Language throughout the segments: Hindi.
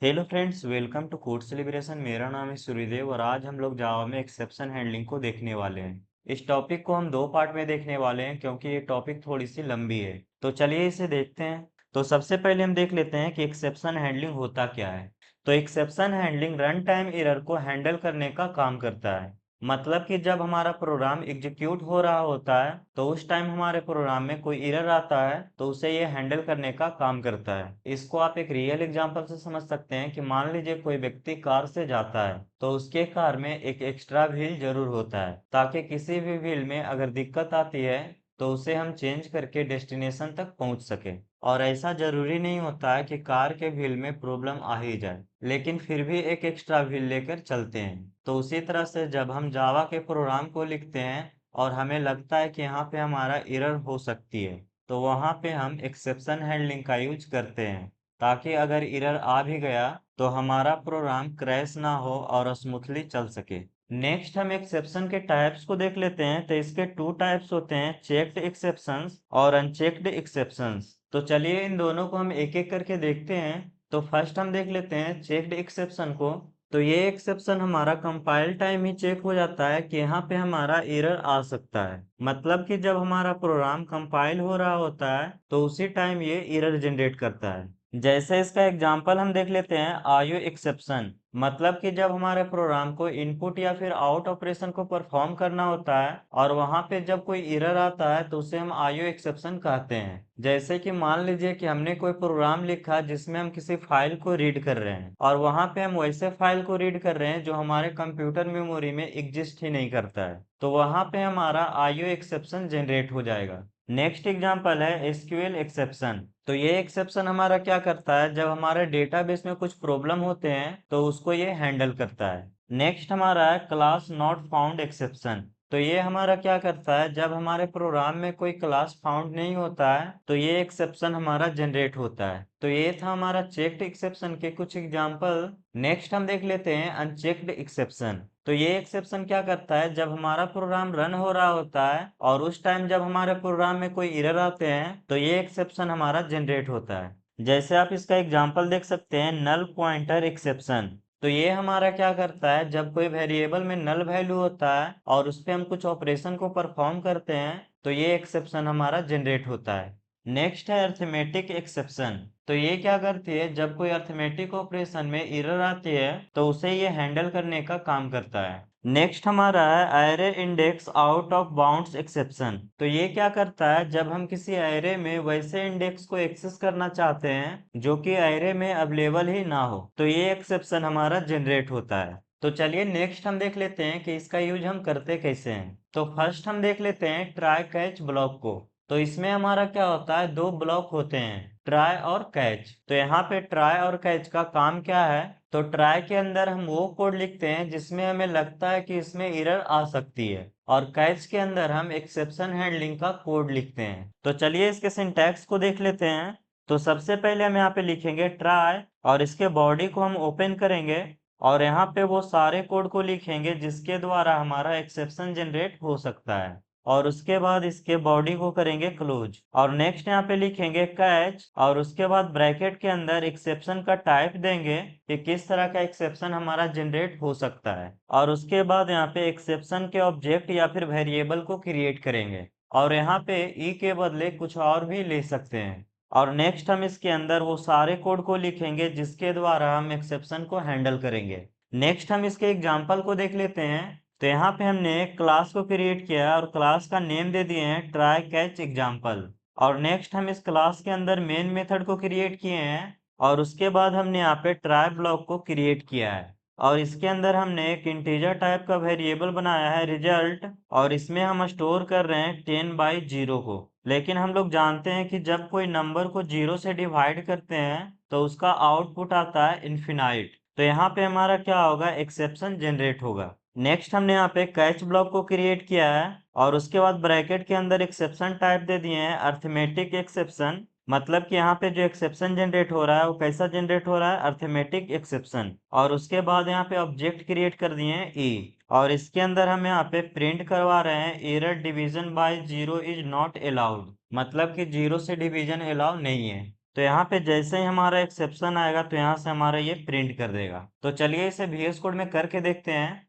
Hello friends, welcome to code celebration. मेरा नाम है सूर्यदेव और आज हम लोग जावा में एक्सेप्शन हैंडलिंग को देखने वाले हैं। इस टॉपिक को हम दो पार्ट में देखने वाले हैं क्योंकि ये टॉपिक थोड़ी सी लंबी है। तो चलिए इसे देखते हैं। तो सबसे पहले हम देख लेते हैं कि एक्सेप्शन हैंडलिंग होता क्या है। तो exception handling run time error को हैंडल करने का काम करता है। मतलब कि जब हमारा प्रोग्राम एग्जीक्यूट हो रहा होता है तो उस टाइम हमारे प्रोग्राम में कोई एरर आता है तो उसे ये हैंडल करने का काम करता है। इसको आप एक रियल एग्जांपल से समझ सकते हैं कि मान लीजिए कोई व्यक्ति कार से जाता है तो उसके कार में एक एक्स्ट्रा व्हील जरूर होता है ताकि किसी भी व्हील में अगर दिक्कत आती है तो उसे हम चेंज करके डेस्टिनेशन तक पहुंच सके। और ऐसा जरूरी नहीं होता है कि कार के व्हील में प्रॉब्लम आ ही जाए, लेकिन फिर भी एक एक्स्ट्रा व्हील लेकर चलते हैं। तो उसी तरह से जब हम जावा के प्रोग्राम को लिखते हैं और हमें लगता है कि यहाँ पे हमारा एरर हो सकती है तो वहाँ पे हम एक्सेप्शन हैंडलिंग का यूज करते हैं ताकि अगर एरर आ भी गया तो हमारा प्रोग्राम क्रैश ना हो और स्मूथली चल सके। नेक्स्ट हम एक्सेप्शन के टाइप्स को देख लेते हैं। तो इसके टू टाइप्स होते हैं, चेक्ड एक्सेप्शंस और अनचेक्ड एक्सेप्शंस। तो चलिए इन दोनों को हम एक एक करके देखते हैं। तो फर्स्ट हम देख लेते हैं चेक्ड एक्सेप्शन को। तो ये एक्सेप्शन हमारा कंपाइल टाइम ही चेक हो जाता है कि यहाँ पे हमारा एरर आ सकता है। मतलब कि जब हमारा प्रोग्राम कंपाइल हो रहा होता है तो उसी टाइम ये एरर जनरेट करता है। जैसे इसका एग्जांपल हम देख लेते हैं, आयु एक्सेप्शन। मतलब कि जब हमारे प्रोग्राम को इनपुट या फिर आउट ऑपरेशन को परफॉर्म करना होता है और वहां पे जब कोई एरर आता है तो उसे हम आयु एक्सेप्शन कहते हैं। जैसे कि मान लीजिए कि हमने कोई प्रोग्राम लिखा जिसमें हम किसी फाइल को रीड कर रहे हैं और वहां पे हम वैसे फाइल को रीड कर रहे हैं जो हमारे कंप्यूटर मेमोरी में एग्जिस्ट ही नहीं करता है, तो वहां पे हमारा आईओ एक्सेप्शन जनरेट हो जाएगा। नेक्स्ट एग्जांपल है एसक्यूएल एक्सेप्शन। तो ये एक्सेप्शन हमारा क्या करता है, जब हमारे डेटाबेस में कुछ प्रॉब्लम होते हैं तो उसको ये हैंडल करता है। नेक्स्ट हमारा है क्लास नॉट फाउंड एक्सेप्शन। तो ये हमारा क्या करता है, जब हमारे प्रोग्राम में कोई क्लास फाउंड नहीं होता है तो ये एक्सेप्शन हमारा जनरेट होता है। तो ये था हमारा चेक्ड एक्सेप्शन के कुछ एग्जांपल। नेक्स्ट हम देख लेते हैं अनचेक्ड एक्सेप्शन। तो ये एक्सेप्शन क्या करता है, जब हमारा प्रोग्राम रन हो रहा होता है और उस टाइम जब हमारे प्रोग्राम में कोई एरर आते हैं तो ये एक्सेप्शन हमारा जनरेट होता है। जैसे आप इसका एग्जांपल देख सकते हैं, नल पॉइंटर एक्सेप्शन। तो ये हमारा क्या करता है, जब कोई वेरिएबल में नल वैल्यू होता है और उस पर हम कुछ ऑपरेशन को परफॉर्म करते हैं तो ये एक्सेप्शन हमारा जनरेट होता है। नेक्स्ट है अर्थमेटिक एक्सेप्शन। तो ये क्या करती है, जब कोई अर्थमेटिक ऑपरेशन में एरर आती है तो उसे ये हैंडल करने का काम करता है। नेक्स्ट हमारा है array index out of bounds exception. तो ये क्या करता है, जब हम किसी एरे में वैसे इंडेक्स को एक्सेस करना चाहते हैं जो कि एरे में अवेलेबल ही ना हो तो ये एक्सेप्शन हमारा जनरेट होता है। तो चलिए नेक्स्ट हम देख लेते हैं कि इसका यूज हम करते कैसे हैं। तो फर्स्ट हम देख लेते हैं ट्राई कैच ब्लॉक को। तो इसमें हमारा क्या होता है, दो ब्लॉक होते हैं, ट्राई और कैच। तो यहाँ पे ट्राई और कैच का काम क्या है, तो ट्राई के अंदर हम वो कोड लिखते हैं जिसमें हमें लगता है कि इसमें एरर आ सकती है और कैच के अंदर हम एक्सेप्शन हैंडलिंग का कोड लिखते हैं। तो चलिए इसके सिंटैक्स को देख लेते हैं। तो सबसे पहले हम यहाँ पे लिखेंगे ट्राई और इसके बॉडी को हम ओपन करेंगे और यहाँ पे वो सारे कोड को लिखेंगे जिसके द्वारा हमारा एक्सेप्शन जनरेट हो सकता है और उसके बाद इसके बॉडी को करेंगे क्लोज और नेक्स्ट यहाँ पे लिखेंगे कैच और उसके बाद ब्रैकेट के अंदर एक्सेप्शन का टाइप देंगे कि किस तरह का एक्सेप्शन हमारा जनरेट हो सकता है और उसके बाद यहाँ पे एक्सेप्शन के ऑब्जेक्ट या फिर वेरिएबल को क्रिएट करेंगे और यहाँ पे ई के बदले कुछ और भी ले सकते हैं। और नेक्स्ट हम इसके अंदर वो सारे कोड को लिखेंगे जिसके द्वारा हम एक्सेप्शन को हैंडल करेंगे। नेक्स्ट हम इसके एग्जांपल को देख लेते हैं। तो यहाँ पे हमने एक क्लास को क्रिएट किया और क्लास का नेम दे दिए हैं ट्राई कैच एग्जाम्पल। और नेक्स्ट हम इस क्लास के अंदर मेन मेथड को क्रिएट किए हैं और उसके बाद हमने यहाँ पे ट्राई ब्लॉक को क्रिएट किया है और इसके अंदर हमने एक इंटीजर टाइप का वेरिएबल बनाया है रिजल्ट और इसमें हम स्टोर कर रहे हैं 10/0 को। लेकिन हम लोग जानते हैं कि जब कोई नंबर को 0 से डिवाइड करते हैं तो उसका आउटपुट आता है इनफिनाइट। तो यहाँ पे हमारा क्या होगा, एक्सेप्शन जनरेट होगा। नेक्स्ट हमने यहाँ पे कैच ब्लॉक को क्रिएट किया है और उसके बाद ब्रैकेट के अंदर एक्सेप्शन टाइप दे दिए हैं अर्थमेटिक एक्सेप्शन। मतलब कि यहाँ पे जो एक्सेप्शन जनरेट हो रहा है वो कैसा जनरेट हो रहा है, अर्थमेटिक एक्सेप्शन। और उसके बाद यहाँ पे ऑब्जेक्ट क्रिएट कर दिए हैं ई और इसके अंदर हम यहाँ पे प्रिंट करवा रहे हैं error division bye 0 is not allowed. मतलब कि 0 से डिवीजन अलाउ नहीं है। तो यहाँ पे जैसे ही हमारा एक्सेप्शन आएगा तो यहाँ से हमारा ये प्रिंट कर देगा। तो चलिए इसे VS कोड में करके देखते हैं।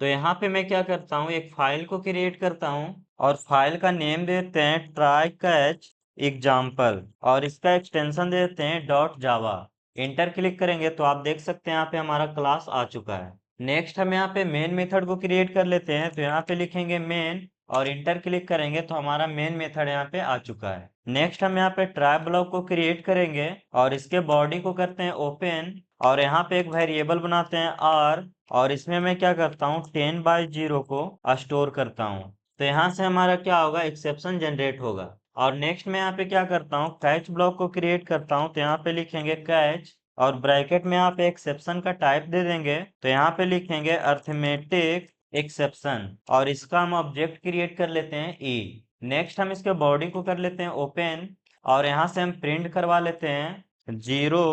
तो यहाँ पे मैं क्या करता हूँ, एक फाइल को क्रिएट करता हूँ और फाइल का नेम देते हैं ट्राई कैच एग्जाम्पल और इसका एक्सटेंशन देते हैं डॉट जावा। इंटर क्लिक करेंगे तो आप देख सकते हैं यहाँ पे हमारा क्लास आ चुका है। नेक्स्ट हम यहाँ पे मेन मेथड को क्रिएट कर लेते हैं। तो यहाँ पे लिखेंगे मेन और इंटर क्लिक करेंगे तो हमारा मेन मेथड यहाँ पे आ चुका है। नेक्स्ट हम यहाँ पे ट्राई ब्लॉक को क्रिएट करेंगे और इसके बॉडी को करते हैं ओपन और यहाँ पे एक वेरिएबल बनाते हैं आर और इसमें मैं क्या करता हूँ 10/0 को स्टोर करता हूँ। तो यहाँ से हमारा क्या होगा, एक्सेप्शन जनरेट होगा। और नेक्स्ट मैं यहाँ पे क्या करता हूँ, कैच ब्लॉक को क्रिएट करता हूँ। तो यहाँ पे लिखेंगे कैच और ब्रैकेट में यहाँ पे एक्सेप्शन का टाइप दे देंगे। तो यहाँ पे लिखेंगे अर्थमेटिक एक्सेप्शन और इसका हम ऑब्जेक्ट क्रिएट कर लेते हैं ई। नेक्स्ट हम इसके बॉडी को कर लेते हैं ओपन और यहाँ से हम प्रिंट करवा लेते हैं 0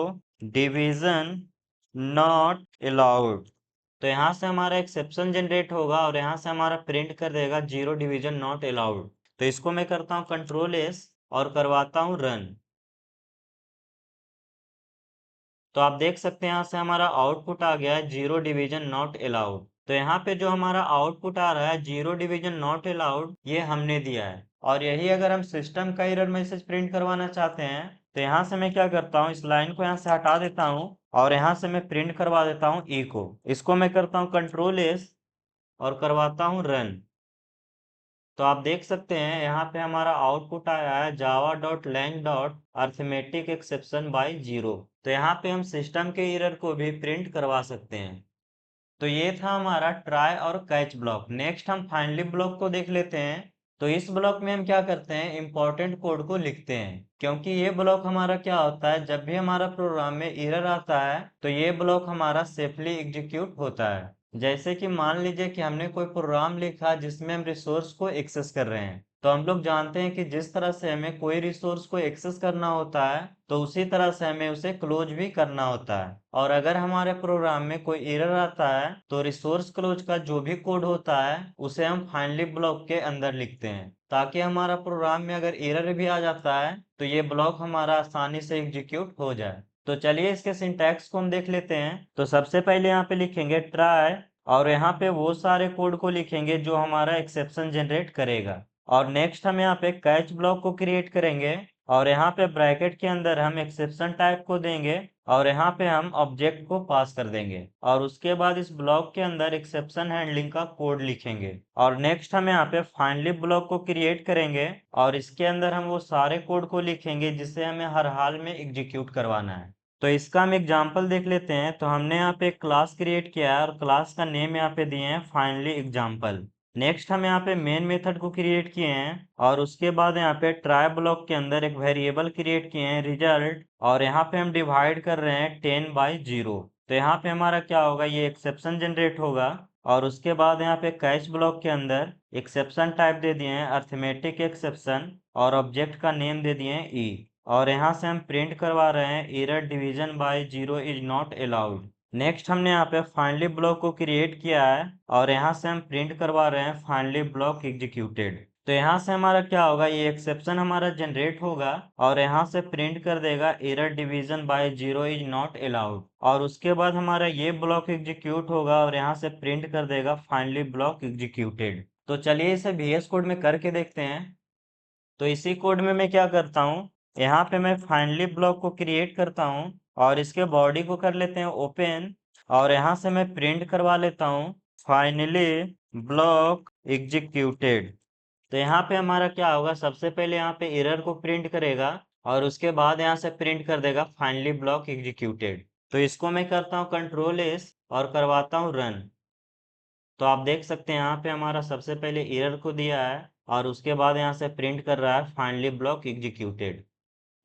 डिवीजन नॉट अलाउड। तो यहाँ से हमारा एक्सेप्शन जनरेट होगा और यहाँ से हमारा प्रिंट कर देगा 0 डिवीजन नॉट अलाउड। तो इसको मैं करता हूँ कंट्रोल एस और करवाता हूँ रन। तो आप देख सकते हैं यहाँ से हमारा आउटपुट आ गया है 0 डिवीजन नॉट अलाउड। तो यहाँ पे जो हमारा आउटपुट आ रहा है 0 डिवीजन नॉट अलाउड, ये हमने दिया है। और यही अगर हम सिस्टम का एरर मैसेज प्रिंट करवाना चाहते हैं तो यहाँ से मैं क्या करता हूँ, इस लाइन को यहाँ से हटा देता हूँ और यहाँ से मैं प्रिंट करवा देता हूँ ई को। इसको मैं करता हूँ कंट्रोल एस और करवाता हूँ रन। तो आप देख सकते हैं यहाँ पे हमारा आउटपुट आया है Java dot lang dot arithmetic exception by 0। तो यहाँ पे हम सिस्टम के एरर को भी प्रिंट करवा सकते हैं। तो ये था हमारा ट्राई और कैच ब्लॉक। नेक्स्ट हम फाइनली ब्लॉक को देख लेते हैं। तो इस ब्लॉक में हम क्या करते हैं, इंपॉर्टेंट कोड को लिखते हैं। क्योंकि ये ब्लॉक हमारा क्या होता है, जब भी हमारा प्रोग्राम में एरर आता है तो ये ब्लॉक हमारा सेफली एग्जीक्यूट होता है। जैसे कि मान लीजिए कि हमने कोई प्रोग्राम लिखा जिसमें हम रिसोर्स को एक्सेस कर रहे हैं। तो हम लोग जानते हैं कि जिस तरह से हमें कोई रिसोर्स को एक्सेस करना होता है तो उसी तरह से हमें उसे क्लोज भी करना होता है। और अगर हमारे प्रोग्राम में कोई एरर आता है तो रिसोर्स क्लोज का जो भी कोड होता है उसे हम फाइनली ब्लॉक के अंदर लिखते हैं, ताकि हमारा प्रोग्राम में अगर एरर भी आ जाता है तो ये ब्लॉक हमारा आसानी से एग्जीक्यूट हो जाए। तो चलिए इसके सिंटैक्स को हम देख लेते हैं। तो सबसे पहले यहाँ पे लिखेंगे ट्राई और यहाँ पे वो सारे कोड को लिखेंगे जो हमारा एक्सेप्शन जनरेट करेगा। और नेक्स्ट हम यहाँ पे कैच ब्लॉक को क्रिएट करेंगे और यहाँ पे ब्रैकेट के अंदर हम एक्सेप्शन टाइप को देंगे और यहाँ पे हम ऑब्जेक्ट को पास कर देंगे और उसके बाद इस ब्लॉक के अंदर एक्सेप्शन हैंडलिंग का कोड लिखेंगे। और नेक्स्ट हम यहाँ पे फाइनली ब्लॉक को क्रिएट करेंगे और इसके अंदर हम वो सारे कोड को लिखेंगे जिसे हमें हर हाल में एग्जीक्यूट करवाना है। तो इसका हम एग्जाम्पल देख लेते हैं। तो हमने यहाँ पे एक क्लास क्रिएट किया है और क्लास का नेम यहाँ पे दिए हैं फाइनली एग्जाम्पल। नेक्स्ट हम यहाँ पे मेन मेथड को क्रिएट किए हैं और उसके बाद यहाँ पे ट्राई ब्लॉक के अंदर एक वेरिएबल क्रिएट किए हैं रिजल्ट और यहाँ पे हम डिवाइड कर रहे हैं 10/0। तो यहाँ पे हमारा क्या होगा, ये एक्सेप्शन जनरेट होगा। और उसके बाद यहाँ पे कैच ब्लॉक के अंदर एक्सेप्शन टाइप दे दिए हैं अर्थमेटिक एक्सेप्शन और ऑब्जेक्ट का नेम दे दिए हैं ई। और यहाँ से हम प्रिंट करवा रहे हैं error division bye 0 is not allowed. Next हमने यहाँ पे फाइनली ब्लॉक को क्रिएट किया है और यहाँ से हम प्रिंट करवा रहे हैं फाइनली ब्लॉक एग्जीक्यूटेड। तो यहाँ से हमारा क्या होगा, ये एक्सेप्शन हमारा जनरेट होगा और यहाँ से प्रिंट कर देगा error division bye 0 is not allowed. और उसके बाद हमारा ये ब्लॉक एग्जीक्यूट होगा और यहाँ से प्रिंट कर देगा फाइनली ब्लॉक एग्जीक्यूटेड। तो चलिए इसे VS कोड में करके देखते हैं। तो इसी कोड में मैं क्या करता हूँ, यहाँ पे मैं फाइनली ब्लॉक को क्रिएट करता हूँ और इसके बॉडी को कर लेते हैं ओपन और यहाँ से मैं प्रिंट करवा लेता हूँ फाइनली ब्लॉक एग्जीक्यूटेड। तो यहाँ पे हमारा क्या होगा, सबसे पहले यहाँ पे एरर को प्रिंट करेगा और उसके बाद यहाँ से प्रिंट कर देगा फाइनली ब्लॉक एग्जीक्यूटेड। तो इसको मैं करता हूँ कंट्रोल एस और करवाता हूँ रन। तो आप देख सकते हैं यहाँ पे हमारा सबसे पहले एरर को दिया है और उसके बाद यहाँ से प्रिंट कर रहा है फाइनली ब्लॉक एग्जीक्यूटेड।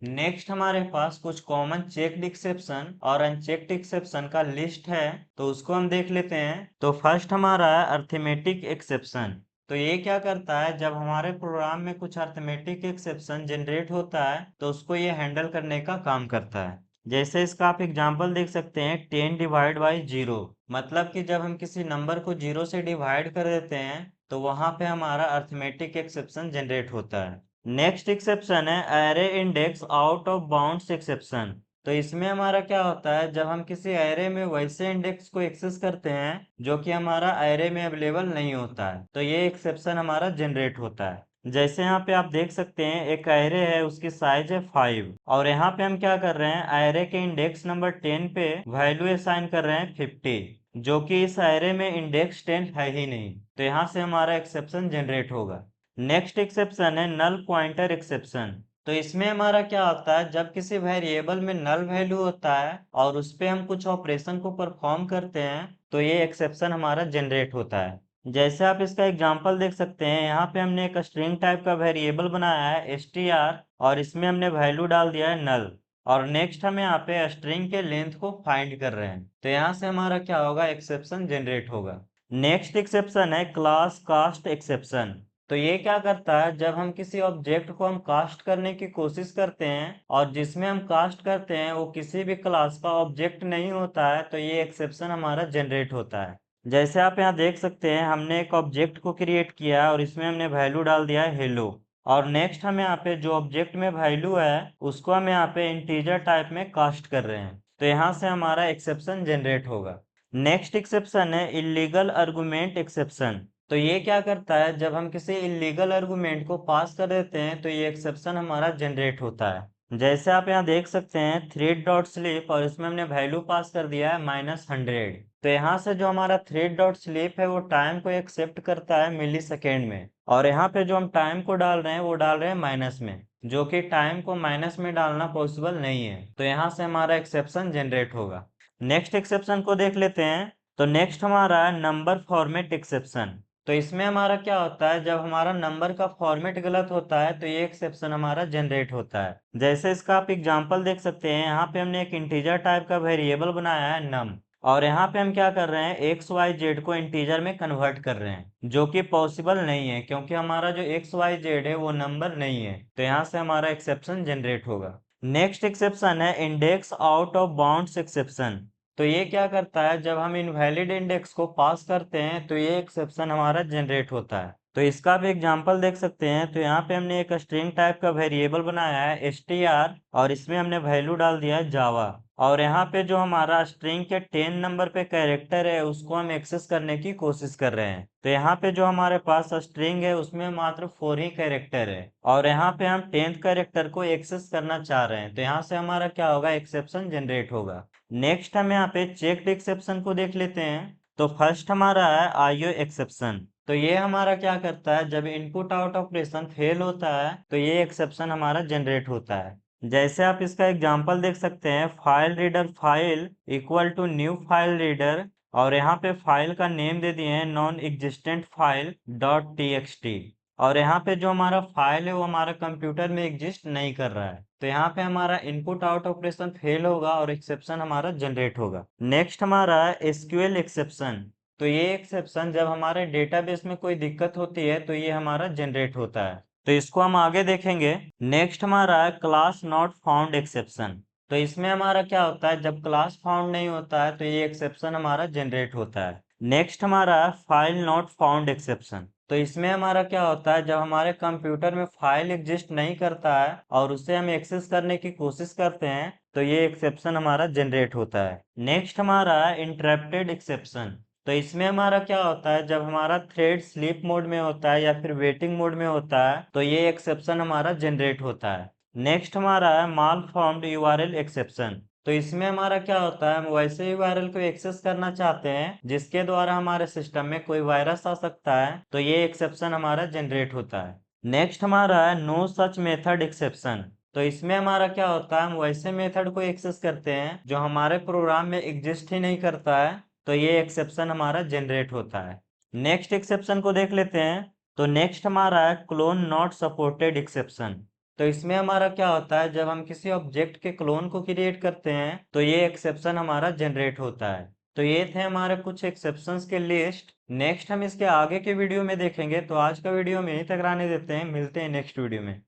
नेक्स्ट हमारे पास कुछ कॉमन चेक्ड एक्सेप्शन और अनचेक्ड एक्सेप्शन का लिस्ट है, तो उसको हम देख लेते हैं। तो फर्स्ट हमारा है अर्थमेटिक एक्सेप्शन। तो ये क्या करता है, जब हमारे प्रोग्राम में कुछ अर्थमेटिक एक्सेप्शन जनरेट होता है तो उसको ये हैंडल करने का काम करता है। जैसे इसका आप एग्जांपल देख सकते हैं 10/0। मतलब कि जब हम किसी नंबर को 0 से डिवाइड कर देते हैं तो वहां पे हमारा अर्थमेटिक एक्सेप्शन जनरेट होता है। नेक्स्ट एक्सेप्शन है array index out of bounds exception. तो इसमें हमारा क्या होता है, जब हम किसी एरे में वैसे इंडेक्स को एक्सेस करते हैं जो कि हमारा एरे में अवेलेबल नहीं होता है, तो ये एक्सेप्शन हमारा जनरेट होता है। जैसे यहाँ पे आप देख सकते हैं एक एरे है, उसकी साइज है 5 और यहाँ पे हम क्या कर रहे हैं, एरे के इंडेक्स नंबर 10 पे वैल्यू असाइन कर रहे हैं 50, जो कि इस एरे में इंडेक्स 10 है ही नहीं, तो यहाँ से हमारा एक्सेप्शन जनरेट होगा। नेक्स्ट एक्सेप्शन है नल पॉइंटर एक्सेप्शन। तो इसमें हमारा क्या होता है, जब किसी वेरिएबल में नल वैल्यू होता है और उस पे हम कुछ ऑपरेशन को परफॉर्म करते हैं, तो ये एक्सेप्शन हमारा जनरेट होता है। जैसे आप इसका एग्जांपल देख सकते हैं, यहाँ पे हमने एक स्ट्रिंग टाइप का वेरिएबल बनाया है str और इसमें हमने वैल्यू डाल दिया है नल, और नेक्स्ट हम यहाँ पे स्ट्रिंग के लेंथ को फाइंड कर रहे हैं, तो यहाँ से हमारा क्या होगा, एक्सेप्शन जनरेट होगा। नेक्स्ट एक्सेप्शन है क्लास कास्ट एक्सेप्शन। तो ये क्या करता है, जब हम किसी ऑब्जेक्ट को हम कास्ट करने की कोशिश करते हैं और जिसमें हम कास्ट करते हैं वो किसी भी क्लास का ऑब्जेक्ट नहीं होता है, तो ये एक्सेप्शन हमारा जनरेट होता है। जैसे आप यहाँ देख सकते हैं, हमने एक ऑब्जेक्ट को क्रिएट किया और इसमें हमने वैल्यू डाल दिया है हेलो, और नेक्स्ट हम यहाँ पे जो ऑब्जेक्ट में वैल्यू है उसको हम यहाँ पे इंटीजर टाइप में कास्ट कर रहे हैं, तो यहाँ से हमारा एक्सेप्शन जनरेट होगा। नेक्स्ट एक्सेप्शन है इलीगल आर्गुमेंट एक्सेप्शन। तो ये क्या करता है, जब हम किसी इलीगल आर्गुमेंट को पास कर देते हैं तो ये एक्सेप्शन हमारा जनरेट होता है। जैसे आप यहाँ देख सकते हैं थ्रेड डॉट स्लीप और इसमें हमने वैल्यू पास कर दिया है -100, तो यहाँ से जो हमारा थ्रेड डॉट स्लीप है वो टाइम को एक्सेप्ट करता है मिली सेकेंड में, और यहाँ पे जो हम टाइम को डाल रहे हैं वो डाल रहे हैं माइनस में, जो कि टाइम को माइनस में डालना पॉसिबल नहीं है, तो यहाँ से हमारा एक्सेप्शन जनरेट होगा। नेक्स्ट एक्सेप्शन को देख लेते हैं। तो नेक्स्ट हमारा है नंबर फॉर्मेट एक्सेप्शन। तो इसमें हमारा क्या होता है, जब हमारा नंबर का फॉर्मेट गलत होता है तो ये एक्सेप्शन हमारा जनरेट होता है। जैसे इसका आप एग्जांपल देख सकते हैं, यहाँ पे हमने एक इंटीजर टाइप का वेरिएबल बनाया है नम, और यहाँ पे हम क्या कर रहे हैं, एक्स वाई जेड को इंटीजर में कन्वर्ट कर रहे हैं, जो कि पॉसिबल नहीं है क्योंकि हमारा जो एक्स वाई जेड है वो नंबर नहीं है, तो यहाँ से हमारा एक्सेप्शन जनरेट होगा। नेक्स्ट एक्सेप्शन है index out of bounds exception. तो ये क्या करता है, जब हम इनवैलिड इंडेक्स को पास करते हैं तो ये एक्सेप्शन हमारा जनरेट होता है। तो इसका भी एग्जांपल देख सकते हैं। तो यहाँ पे हमने एक स्ट्रिंग टाइप का वेरिएबल बनाया है str और इसमें हमने वैल्यू डाल दिया है जावा, और यहाँ पे जो हमारा स्ट्रिंग के 10 नंबर पे कैरेक्टर है उसको हम एक्सेस करने की कोशिश कर रहे हैं। तो यहाँ पे जो हमारे पास स्ट्रिंग है उसमें मात्र 4 ही कैरेक्टर है, और यहाँ पे हम 10th कैरेक्टर को एक्सेस करना चाह रहे हैं, तो यहाँ से हमारा क्या होगा, एक्सेप्शन जनरेट होगा। नेक्स्ट हम यहाँ पे चेक्ड एक्सेप्शन को देख लेते हैं। तो फर्स्ट हमारा है आईओ एक्सेप्शन। तो ये हमारा क्या करता है, जब इनपुट आउट ऑपरेशन फेल होता है तो ये एक्सेप्शन हमारा जनरेट होता है। जैसे आप इसका एग्जांपल देख सकते हैं, file reader file equal to new file reader, और यहाँ पे फाइल का नेम दे दिए हैं non existent file dot T, और यहाँ पे जो हमारा फाइल है वो हमारा कंप्यूटर में एग्जिस्ट नहीं कर रहा है, तो यहाँ पे हमारा इनपुट आउट ऑपरेशन फेल होगा और एक्सेप्शन हमारा जनरेट होगा। नेक्स्ट हमारा एसक्यूएल एक्सेप्शन। तो ये एक्सेप्शन जब हमारे डेटाबेस में कोई दिक्कत होती है तो ये हमारा जनरेट होता है, तो इसको हम आगे देखेंगे। नेक्स्ट हमारा है क्लास नॉट फाउंड एक्सेप्शन। तो इसमें हमारा क्या होता है, जब क्लास फाउंड नहीं होता है तो ये एक्सेप्शन हमारा जनरेट होता है। नेक्स्ट हमारा है फाइल नॉट फाउंड एक्सेप्शन। तो इसमें हमारा क्या होता है, जब हमारे कंप्यूटर में फाइल एग्जिस्ट नहीं करता है और उसे हम एक्सेस करने की कोशिश करते हैं तो ये एक्सेप्शन हमारा जनरेट होता है। नेक्स्ट हमारा है इंटरप्टेड एक्सेप्शन। तो इसमें हमारा क्या होता है, जब हमारा थ्रेड स्लीप मोड में होता है या फिर वेटिंग मोड में होता है तो ये एक्सेप्शन हमारा जनरेट होता है। नेक्स्ट हमारा है माल फॉर्म्ड यूआरएल एक्सेप्शन। तो इसमें हमारा क्या होता है, हम वैसे यूआरएल को एक्सेस करना चाहते हैं जिसके द्वारा हमारे सिस्टम में कोई वायरस आ सकता है, तो ये एक्सेप्शन हमारा जनरेट होता है। नेक्स्ट हमारा है नो सच मेथड एक्सेप्शन। तो इसमें हमारा क्या होता है, हम वैसे मेथड को एक्सेस करते हैं जो हमारे प्रोग्राम में एग्जिस्ट ही नहीं करता है, तो ये एक्सेप्शन हमारा जनरेट होता है। नेक्स्ट एक्सेप्शन को देख लेते हैं। तो नेक्स्ट हमारा है क्लोन नॉट सपोर्टेड एक्सेप्शन। तो इसमें हमारा क्या होता है, जब हम किसी ऑब्जेक्ट के क्लोन को क्रिएट करते हैं तो ये एक्सेप्शन हमारा जनरेट होता है। तो ये थे हमारे कुछ एक्सेप्शंस के लिस्ट। नेक्स्ट हम इसके आगे के वीडियो में देखेंगे। तो आज का वीडियो में यहीं तक रहने देते हैं, मिलते हैं नेक्स्ट वीडियो में।